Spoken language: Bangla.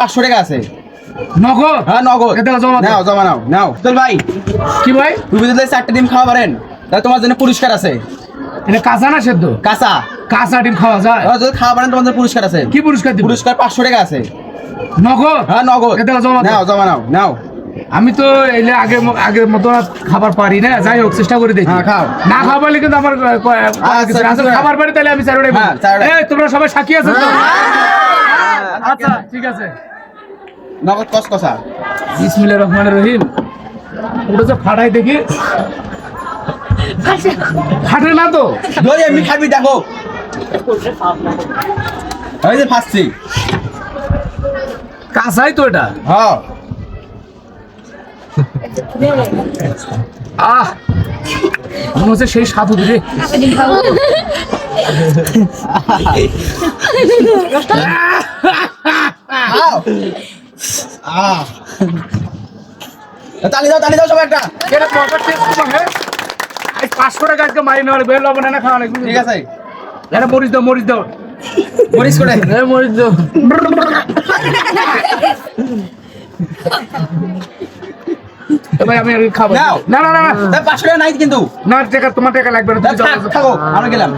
500 টাকা আছে নগদ? হ্যাঁ নগদ। এটা জমা দাও। নাও জমা নাও নাও চল ভাই। কি ভাই? তুমি যদি 4টা ডিম খাওয়া পারেন তাহলে তোমার জন্য পুরস্কার আছে। এটা কাঁচা না সেদ্ধ? কাঁচা। কাঁচা ডিম খাওয়া যায়? যদি খাওয়া পারেন তোমার জন্য পুরস্কার আছে। কি পুরস্কার দিবে? পুরস্কার 500 টাকা আছে। নগদ? হ্যাঁ নগদ। এটা জমা দাও। নাও জমা নাও নাও। আমি তো এলে আগের মতো আর খাবার পারি না, যাই হোক চেষ্টা করে দেখি। হ্যাঁ, খাও। না খাওয়া পারলে কিন্তু আমার আচ্ছা, খাবার পারি, তাহলে আমি চারোটাই হ্যাঁ, চারোটাই। এই তোমরা সবাই সাক্ষী আছো তো? আচ্ছা ঠিক আছে। নগদ কসকসা। বিসমিল্লাহির রহমানির রহিম। ওটা যে ফাটাই দেখি, ফাটে না তো? ধরে এমনি খাবি দেখো। ওই যে ফাঁসছি। কাঁচাই তো এটা। হ্যাঁ আহ মনে হচ্ছে সেই স্বাদু রে। খাও। তালি দাও সবাই একটা। এটা পকেট টেস্ট করবো, হ্যাঁ? আজ 500 টাকা আজকে মারি নেওয়ার বের লবণ না খাওয়া লাগবে। ঠিক আছে। এটা মরিচ দাও, মরিচ দাও। মরিচ করে। মরিচ দাও। ভাই আমি আর খাবো নাও। না। না না না তাই 500 টাকা নাই কিন্তু। না, টাকা তোমার টাকা লাগবে না, তুমি থাকো আমরা গেলাম।